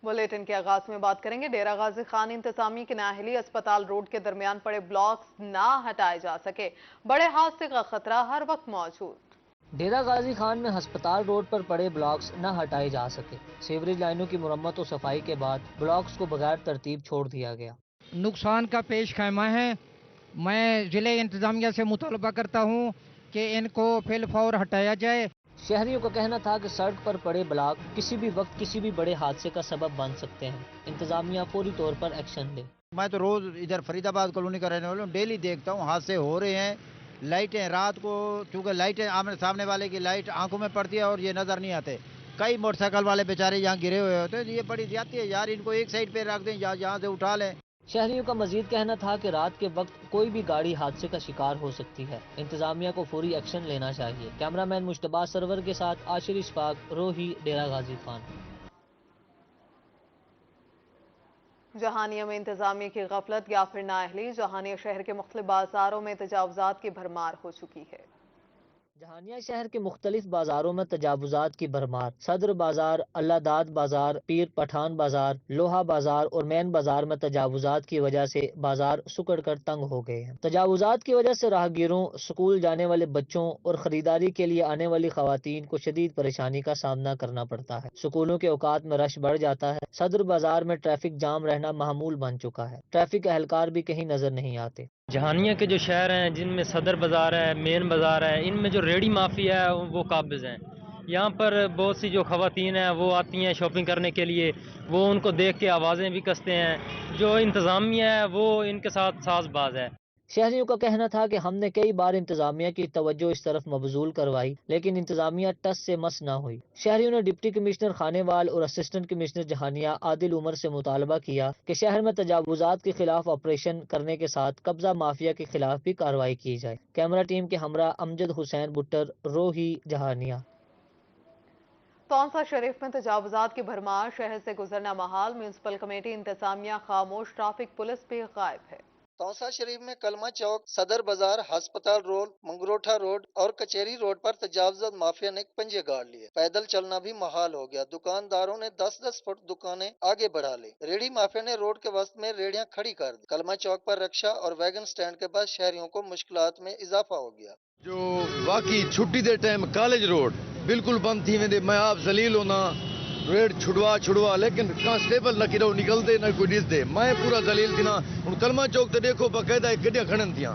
Bulletin के आगाज में बात करेंगे। डेरा गाजी खान इंतजामिया की नाअहली अस्पताल रोड के दरमियान पड़े ब्लॉक्स ना हटाए जा सके, बड़े हादसे का खतरा हर वक्त मौजूद। डेरा गाजी खान में अस्पताल रोड पर पड़े ब्लॉक्स न हटाए जा सके। सीवरेज लाइनों की मुरम्मत और सफाई के बाद ब्लॉक्स को बगैर तरतीब छोड़ दिया गया। नुकसान का पेश खैमा है। मैं जिले इंतजामिया से मुतालबा करता हूँ कि इनको फिलफौर हटाया जाए। शहरियों का कहना था कि सड़क पर पड़े ब्लॉक किसी भी वक्त किसी भी बड़े हादसे का सबब बन सकते हैं। इंतजामिया फौरी तौर पर एक्शन ले। मैं तो रोज इधर फरीदाबाद कॉलोनी का रहने वाला हूँ, डेली देखता हूँ हादसे हो रहे हैं। लाइटें रात को, चूँकि लाइटें आमने सामने वाले की लाइट आंखों में पड़ती है और ये नज़र नहीं आते। कई मोटरसाइकिल वाले बेचारे यहाँ गिरे हुए होते हैं। ये बड़ी ज्यादती है यार, इनको एक साइड पे रख दें या यहाँ से उठा लें। शहरियों का मजीद कहना था कि रात के वक्त कोई भी गाड़ी हादसे का शिकार हो सकती है। इंतजामिया को फौरी एक्शन लेना चाहिए। कैमरामैन मुश्तबा सरवर के साथ आशिर इशफाक, रोही, डेरा गाजी खान। जहानिया में इंतजामिया की गफलत या फिर नाअहली। जहानिया शहर के मुख्तलिफ बाजारों में तजावुजात की भरमार हो चुकी है। जहानिया शहर के मुख्तलिफ बाजारों में तजावुजात की भरमार। सदर बाजार, अल्लादाद बाजार, पीर पठान बाजार, लोहा बाजार और मेन बाजार में तजावुजात की वजह से बाजार सुकड़ कर तंग हो गए हैं। तजावुजात की वजह से राहगीरों, स्कूल जाने वाले बच्चों और खरीदारी के लिए आने वाली खवातीन को शदीद परेशानी का सामना करना पड़ता है। स्कूलों के औकात में रश बढ़ जाता है। सदर बाजार में ट्रैफिक जाम रहना मामूल बन चुका है। ट्रैफिक एहलकार भी कहीं नजर नहीं आते। जहानिया के जो शहर हैं जिनमें सदर बाज़ार है, मेन बाज़ार है, इनमें जो रेडी माफिया है वो काबिज़ हैं। यहाँ पर बहुत सी जो ख़वातीन हैं वो आती हैं शॉपिंग करने के लिए, वो उनको देख के आवाज़ें भी कसते हैं। जो इंतज़ामिया है वो इनके साथ साज़बाज है। शहरियों का कहना था कि हमने कई बार इंतजामिया की तवज्जो इस तरफ मबजूल करवाई, लेकिन इंतजामिया टस से मस न हुई। शहरियों ने डिप्टी कमिश्नर खानेवाल और असिस्टेंट कमिश्नर जहानिया आदिल उमर से मुतालबा किया कि शहर में तजावुजात के खिलाफ ऑपरेशन करने के साथ कब्जा माफिया के खिलाफ भी कार्रवाई की जाए। कैमरा टीम के हमरा अमजद हुसैन बुट्टर, रोही, जहानिया। तौंसा शरीफ में तजावुजात की भरमार, शहर से गुजरना महाल। म्यूनसिपल कमेटी, इंतजामिया खामोश, ट्रैफिक पुलिस भी गायब है। तौसा शरीफ में कलमा चौक, सदर बाजार, अस्पताल रोड, मंगरोठा रोड और कचेरी रोड पर तजावुजात माफिया ने पंजे गाड़ लिए। पैदल चलना भी महाल हो गया। दुकानदारों ने 10-10 फुट दुकानें आगे बढ़ा ली। रेडी माफिया ने रोड के वस्त में रेडियां खड़ी कर दी। कलमा चौक पर रक्षा और वैगन स्टैंड के बाद शहरियों को मुश्किलात में इजाफा हो गया। जो वाकई छुट्टी दे टाइम कॉलेज रोड बिल्कुल बंद थी वेंदे, मैं आप जलील होना रेड छुड़वा लेकिन कांस्टेबल न किरो निकलते न कोई डिसदे, मैं पूरा जलील थी ना। उन कलमा चौक ते देखो बाकायदा गड्डियां खड़न थियां।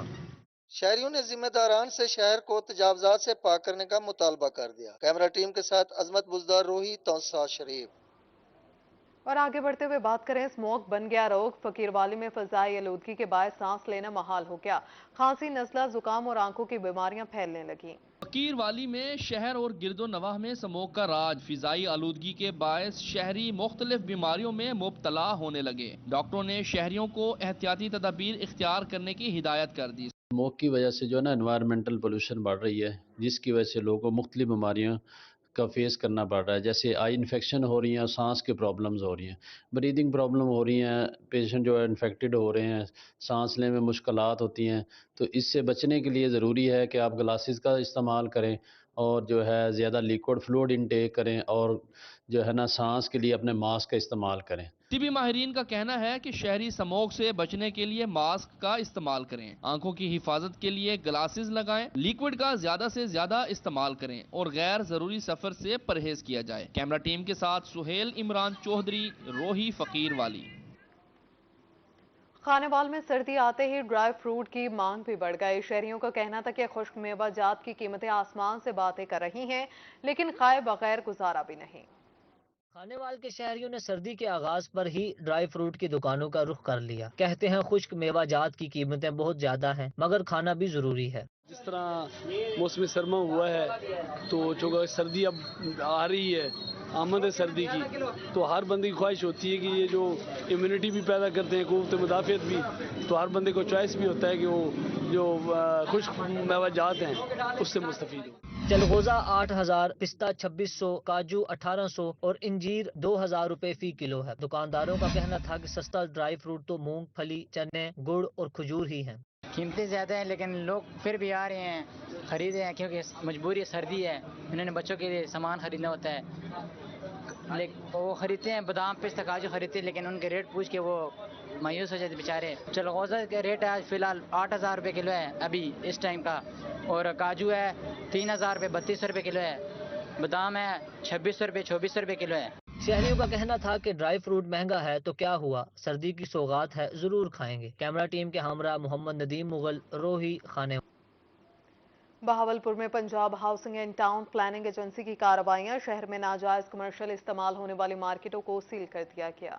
शहरियों ने जिम्मेदारान से शहर को तजावुजात से पाक करने का मुतालबा कर दिया। कैमरा टीम के साथ अजमत बुजदार, रोही, तौसा शरीफ। और आगे बढ़ते हुए बात करें, स्मोक बन गया रोग। फकीरवाली में फजाई आलूदगी के बाद सांस लेना महाल हो गया। खांसी, नज़ला, जुकाम और आंखों की बीमारियां फैलने लगी। फकीरवाली में शहर और गिरदो नवाह में स्मोक का राज। फिजाई आलूदगी के बायस शहरी मुख्तलिफ बीमारियों में मुब्तला होने लगे। डॉक्टरों ने शहरियों को एहतियाती तदाबीर इख्तियार करने की हिदायत कर दी। स्मोक की वजह से जो है ना एनवायरमेंटल पोल्यूशन बढ़ रही है, जिसकी वजह से लोगों को मुख्तलिफ बीमारियों का फेस करना पड़ रहा है। जैसे आई इन्फेक्शन हो रही हैं, सांस के प्रॉब्लम्स हो रही हैं, ब्रीदिंग प्रॉब्लम हो रही हैं, पेशेंट जो है इन्फेक्टेड हो रहे हैं, सांस लेने में मुश्किलात होती हैं। तो इससे बचने के लिए ज़रूरी है कि आप ग्लासेस का इस्तेमाल करें और जो है ज़्यादा लिक्विड फ्लूइड इनटेक करें और जो है ना सांस के लिए अपने मास्क का इस्तेमाल करें। तिबी माहिरीन का कहना है कि शहरी स्मोक से बचने के लिए मास्क का इस्तेमाल करें, आंखों की हिफाजत के लिए ग्लासेस लगाएं, लिक्विड का ज्यादा से ज्यादा इस्तेमाल करें और गैर जरूरी सफर से परहेज किया जाए। कैमरा टीम के साथ सुहेल इमरान चौधरी, रोही, फकीरवाली। खानेवाल में सर्दी आते ही ड्राई फ्रूट की मांग भी बढ़ गई। शहरियों का कहना था कि खुश्क मेवा जात की कीमतें आसमान से बातें कर रही हैं, लेकिन खाए बगैर गुजारा भी नहीं। खानेवाल के शहरियों ने सर्दी के आगाज पर ही ड्राई फ्रूट की दुकानों का रुख कर लिया। कहते हैं खुश्क मेवा जात की कीमतें बहुत ज्यादा हैं, मगर खाना भी जरूरी है। जिस तरह मौसम सरमा हुआ है तो जो सर्दी अब आ रही है, आमद है सर्दी की, तो हर बंदे की ख्वाहिश होती है कि ये जो इम्यूनिटी भी पैदा करते हैं, क़ुव्वत मुदाफ़ियत भी, तो हर बंदे को चॉइस भी होता है कि वो जो खुश्क मेवा जात हैं उससे मुस्तफ़ीद हो। चलगोजा 8,000, पिस्ता 2,600, काजू 1,800 और इंजीर 2,000 रुपए फी किलो है। दुकानदारों का कहना था कि सस्ता ड्राई फ्रूट तो मूंगफली, चने, गुड़ और खजूर ही हैं। कीमतें ज़्यादा हैं लेकिन लोग फिर भी आ रहे हैं, खरीदे हैं, क्योंकि मजबूरी सर्दी है, उन्होंने बच्चों के लिए सामान खरीदना होता है। وہ خریدتے ہیں بادام پستہ کاجو خریدتے ہیں، لیکن ان کے ریٹ پوچھ کے وہ مایوس ہو جاتے بیچارے. چلغوزہ کا ریٹ آج فی الحال 8,000 روپے کلو ہے ابھی اس ٹائم کا، اور کاجو ہے 3,000 روپے 3,200 روپے کلو ہے، بادام ہے 2,600 روپے 2,400 روپے کلو ہے. شہریوں کا کہنا تھا کہ ڈرائی فروٹ مہنگا ہے تو کیا ہوا، سردی کی سوغات ہے ضرور کھائیں گے. کیمرہ ٹیم کے ہمراہ محمد ندیم مغل، روہی، خانے. بہاولپور میں Punjab housing and town planning agency کی کارروائیاں، شہر میں ناجائز کمرشل استعمال ہونے والی مارکیٹوں کو سیل کر دیا گیا.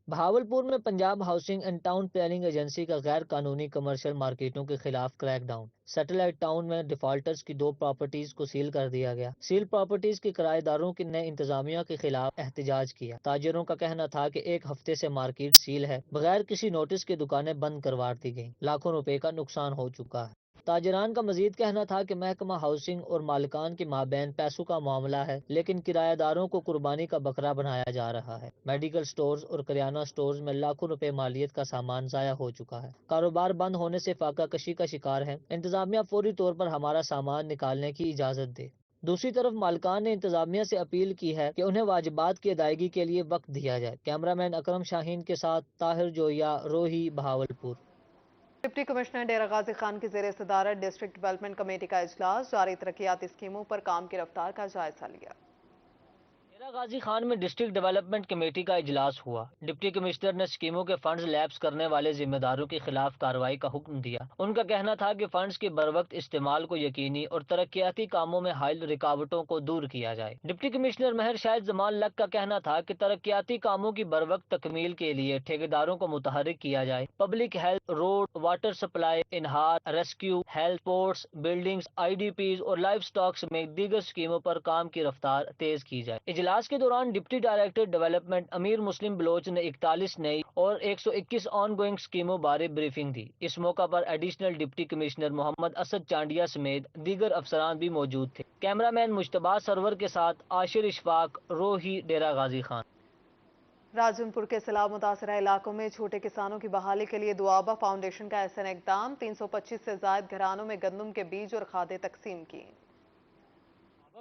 بہاولپور میں Punjab housing and town planning agency کا غیر قانونی کمرشل مارکیٹوں کے خلاف کریک ڈاؤن. سیٹلائٹ ٹاؤن میں ڈیفالٹرز کی 2 پراپرٹیز کو سیل کر دیا گیا. سیل پراپرٹیز کے کرایہ داروں نے انتظامیہ کے خلاف احتجاج کیا. تاجروں کا کہنا تھا کہ 1 ہفتے سے مارکیٹ سیل ہے، بغیر کسی نوٹس کے دکانیں بند کروا دی گئیں، لاکھوں روپے کا نقصان ہو چکا ہے. تاجران کا مزید کہنا تھا کہ محکمہ ہاؤسنگ اور مالکان کے مابین پیسوں کا معاملہ ہے، لیکن کرایہ داروں کو قربانی کا بکرا بنایا جا رہا ہے. میڈیکل سٹورز اور کریانہ سٹورز میں لاکھوں روپے مالیت کا سامان ضائع ہو چکا ہے. کاروبار بند ہونے سے فاقہ کشی کا شکار ہے. انتظامیہ فوری طور پر ہمارا سامان نکالنے کی اجازت دے. دوسری طرف مالکان نے انتظامیہ سے اپیل کی ہے کہ انہیں واجبات کی ادائیگی کے لیے وقت دیا جائے. کیمرہ مین اکرم شاہین کے ساتھ طاہر جویا، روہی، بہاولپور. ڈپٹی کمشنر ڈیرہ غازی خان کی زیر صدارت ڈسٹرکٹ ڈیولپمنٹ کمیٹی کا اجلاس، جاری ترقیاتی اسکیموں پر کام کی رفتار کا جائزہ لیا. ڈیرہ غازی خان میں ڈسٹرکٹ ڈیولپمنٹ کمیٹی کا اجلاس ہوا. ڈپٹی کمشنر نے اسکیموں کے فنڈز لیپس کرنے والے ذمہ داروں کے خلاف کارروائی کا حکم دیا. ان کا کہنا تھا کہ فنڈز کے بروقت استعمال کو یقینی اور ترقیاتی کاموں میں حائل رکاوٹوں کو دور کیا جائے. ڈپٹی کمشنر مہر شاہد زمان لک کا کہنا تھا کہ ترقیاتی کاموں کی بروقت تکمیل کے لیے ٹھیکیداروں کو متحرک کیا جائے. Public health, road, water supply, انہار، rescue, health, ports, buildings, I D Ps اور لائف سٹاک سمیت دیگر اسکیموں پر کام کی رفتار تیز کی جائے. اجلاس کے دوران ڈپٹی ڈائریکٹر ڈیولپمنٹ امیر مسلم بلوچ نے 41 نئی اور 121 آن گوئنگ اسکیموں بارے بریفنگ دی. اس موقع پر ایڈیشنل ڈپٹی کمشنر محمد اسد چانڈیا سمیت دیگر افسران بھی موجود تھے. کیمرہ مین مجتبیٰ سرور کے ساتھ عاشر اشفاق، روہی، ڈیرہ غازی خان. راجن پور کے سیلاب متاثرہ علاقوں میں چھوٹے کسانوں کی بحالی کے لیے دعابہ فاؤنڈیشن کا احسن اقدام، 325 سے زائد گھرانوں میں گندم کے بیج اور کھادیں تقسیم کی.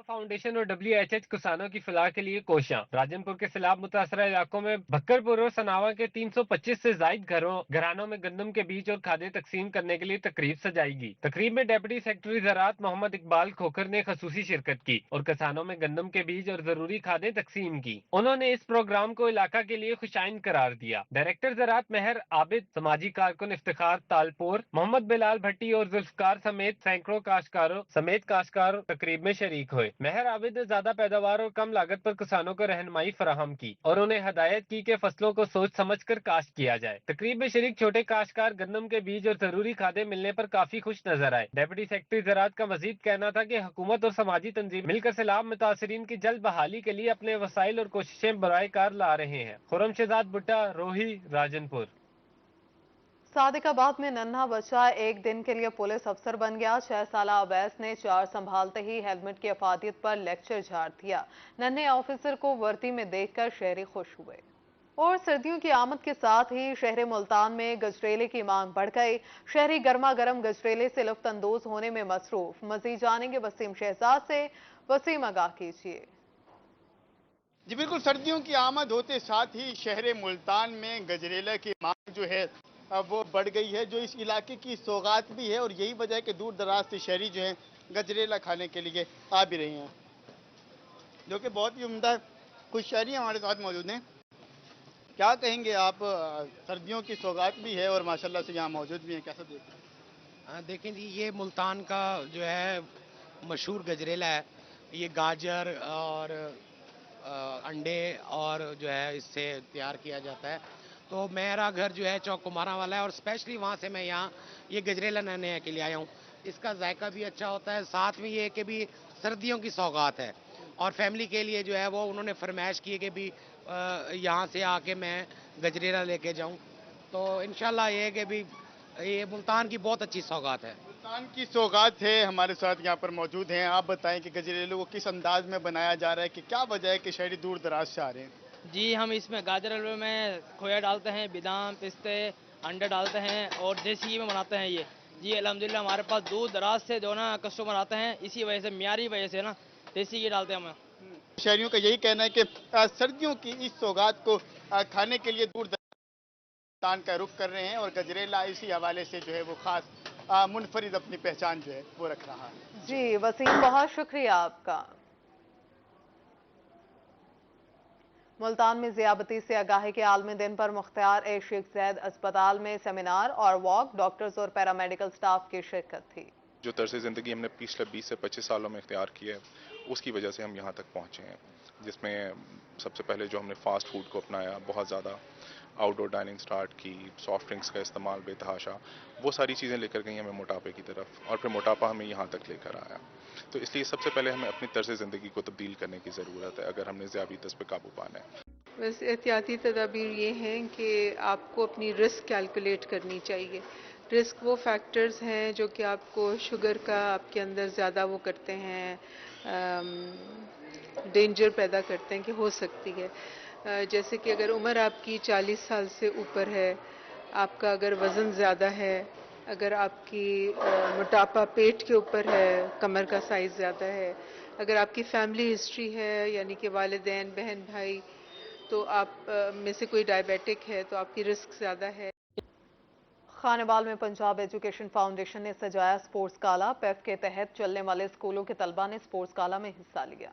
فاؤنڈیشن اور WHH کسانوں کی فلاح کے لیے کوشاں. راجن پور کے سیلاب متاثرہ علاقوں میں بھکر پور اور سناوا کے 325 سے زائد گھرانوں میں گندم کے بیج اور کھادیں تقسیم کرنے کے لیے تقریب سجائی گئی. تقریب میں ڈپٹی سیکرٹری زراعت محمد اقبال کھوکھر نے خصوصی شرکت کی اور کسانوں میں گندم کے بیج اور ضروری کھادیں تقسیم کی. انہوں نے اس پروگرام کو علاقہ کے لیے خوشائند قرار دیا. ڈائریکٹر زراعت مہر عابد، سماجی کارکن افتخار تالپور، محمد بلال بھٹی اور ذوالفقار سمیت سینکڑوں کاشتکار تقریب میں شریک ہوئے. مہر عابد نے زیادہ پیداوار اور کم لاگت پر کسانوں کو رہنمائی فراہم کی اور انہیں ہدایت کی کہ فصلوں کو سوچ سمجھ کر کاشت کیا جائے. تقریب میں شریک چھوٹے کاشتکار گندم کے بیج اور ضروری کھادیں ملنے پر کافی خوش نظر آئے. ڈپٹی سیکرٹری زراعت کا مزید کہنا تھا کہ حکومت اور سماجی تنظیم مل کر سیلاب متاثرین کی جلد بحالی کے لیے اپنے وسائل اور کوششیں برائے کار لا رہے ہیں. خرم شہزاد بھٹا، روہی، راجن پور. صادق آباد میں ننھا بچہ ایک دن کے لیے پولیس افسر بن گیا. 6 سالہ اویس نے چارج سنبھالتے ہی ہیلمٹ کی افادیت پر لیکچر جھاڑ دیا. ننھے آفیسر کو وردی میں دیکھ کر شہری خوش ہوئے. اور سردیوں کی آمد کے ساتھ ہی شہر ملتان میں گجریلے کی مانگ بڑھ گئی. شہری گرما گرم گجریلے سے لطف اندوز ہونے میں مصروف. مزید جانیں گے وسیم شہزاد سے. وسیم، آگاہ کیجیے. جی بالکل، سردیوں کی آمد ہوتے ساتھ ہی شہر ملتان میں گجریلا کی مانگ جو ہے وہ بڑھ گئی ہے، جو اس علاقے کی سوغات بھی ہے، اور یہی وجہ ہے کہ دور دراز سے شہری جو ہیں گجریلا کھانے کے لیے آ بھی رہے ہیں، جو کہ بہت ہی عمدہ ہے. کچھ شہری ہمارے ساتھ موجود ہیں. کیا کہیں گے آپ؟ سردیوں کی سوغات بھی ہے اور ماشاءاللہ سے یہاں موجود بھی ہیں، کیسا دیکھتے ہیں؟ دیکھیں جی، یہ ملتان کا جو ہے مشہور گجریلا ہے. یہ گاجر اور انڈے اور جو ہے اس سے تیار کیا جاتا ہے. تو میرا گھر جو ہے چوک کمارا والا ہے، اور اسپیشلی وہاں سے میں یہاں یہ گجریلا نانے کے لیے آیا ہوں. اس کا ذائقہ بھی اچھا ہوتا ہے، ساتھ میں یہ کہ بھی سردیوں کی سوغات ہے، اور فیملی کے لیے جو ہے وہ انہوں نے فرمائش کی کہ بھی یہاں سے آ کے میں گجریلا لے کے جاؤں. تو انشاءاللہ یہ ہے کہ بھی یہ ملتان کی بہت اچھی سوغات ہے. ملتان کی سوغات ہے. ہمارے ساتھ یہاں پر موجود ہیں. آپ بتائیں کہ گجریلے کو کس انداز میں بنایا جا رہا ہے، کہ کیا وجہ ہے کہ شہری دور دراز سے آ رہے ہیں؟ جی، ہم اس میں گاجر حلوے میں کھویا ڈالتے ہیں، بادام، پستے، انڈے ڈالتے ہیں اور دیسی گھی میں بناتے ہیں یہ. جی الحمدللہ ہمارے پاس دور دراز سے جو نا کسٹمر آتے ہیں، اسی وجہ سے معیاری وجہ سے نا دیسی گھی ڈالتے ہیں ہم. शहरियों का यही कहना है कि सर्दियों की इस सौगात को खाने के लिए दूर दराज का रुख कर रहे हैं और गजरेला इसी हवाले से जो है वो खास मुनफरिद अपनी पहचान जो है वो रख रहा है। जी वसीम, बहुत शुक्रिया आपका। मुल्तान में ज़ियाबती से आगाही के आलमी दिन पर मुख्तार ए शेख ज़ैद अस्पताल में सेमिनार और वॉक, डॉक्टर्स और पैरामेडिकल स्टाफ की शिरकत थी। जो तर्ज ज़िंदगी हमने पिछले 20 से 25 सालों में इख्तियार किया है, उसकी वजह से हम यहाँ तक पहुँचे हैं, जिसमें सबसे पहले जो हमने फास्ट फूड को अपनाया, बहुत ज़्यादा आउटडोर डाइनिंग स्टार्ट की, सॉफ्ट ड्रिंक्स का इस्तेमाल बेतहाशा, वो सारी चीज़ें लेकर गई हमें मोटापे की तरफ, और फिर मोटापा हमें यहाँ तक लेकर आया। तो इसलिए सबसे पहले हमें अपनी तर्ज ज़िंदगी को तब्दील करने की ज़रूरत है अगर हमने ज़ियाबतीस पे काबू पाना है। वैसे एहतियाती तदाबीर ये हैं कि आपको अपनी रिस्क कैलकुलेट करनी चाहिए। रिस्क वो फैक्टर्स हैं जो कि आपको शुगर का आपके अंदर ज़्यादा वो करते हैं, डेंजर पैदा करते हैं कि हो सकती है। जैसे कि अगर उम्र आपकी 40 साल से ऊपर है, आपका अगर वज़न ज़्यादा है, अगर आपकी मोटापा पेट के ऊपर है, कमर का साइज़ ज़्यादा है, अगर आपकी फैमिली हिस्ट्री है यानी कि वालिदैन बहन भाई, तो आप में से कोई डायबिटिक है तो आपकी रिस्क ज़्यादा है। खानेवाल में पंजाब एजुकेशन फाउंडेशन ने सजाया स्पोर्ट्स गाला। पेफ के तहत चलने वाले स्कूलों के तलबा ने स्पोर्ट्स गाला में हिस्सा लिया।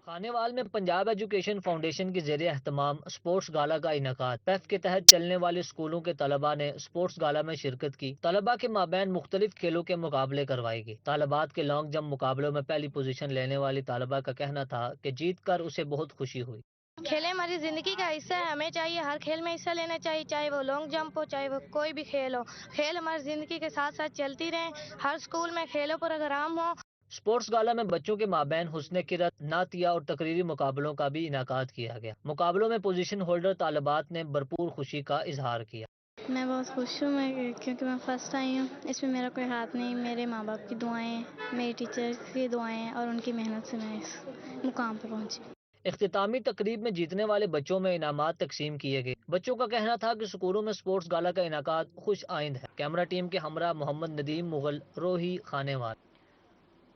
खानेवाल में पंजाब एजुकेशन फाउंडेशन के ज़रिए एहतमाम स्पोर्ट्स गाला का इनेकाद। पेफ के तहत चलने वाले स्कूलों के तलबा ने स्पोर्ट्स गाला में शिरकत की। तलबा के माबैन मुख्तलिफ खेलों के मुकाबले करवाए गए। तालिबात के लॉन्ग जंप मुकाबलों में पहली पोजीशन लेने वाली तालिबा का कहना था कि जीत कर उसे बहुत खुशी हुई। खेलें हमारी ज़िंदगी का हिस्सा है, हमें चाहिए हर खेल में हिस्सा लेना चाहिए, चाहे वो लॉन्ग जंप हो, चाहे वो कोई भी खेल हो। खेल हमारी ज़िंदगी के साथ साथ चलती रहें, हर स्कूल में खेलों पर प्रोग्राम हो। स्पोर्ट्स गाला में बच्चों के माबैन हुस्न किरत, नातिया और तकरीरी मुकाबलों का भी इनाकाद किया गया। मुकाबलों में पोजीशन होल्डर तालिबात ने भरपूर खुशी का इजहार किया। मैं बहुत खुश हूँ क्योंकि मैं फर्स्ट आई हूँ। इसमें मेरा कोई हाथ नहीं, मेरे माँ बाप की दुआएं, मेरी टीचर्स की दुआएं और उनकी मेहनत से मैं इस मुकाम पर पहुँची। इख्तितामी तकरीब में जीतने वाले बच्चों में इनामात तकसीम किए गए। बच्चों का कहना था कि स्कूलों में स्पोर्ट्स गाला का इनाकाद खुश आइंद है। कैमरा टीम के हमरा मोहम्मद नदीम मुगल, रोही, खानेवाल।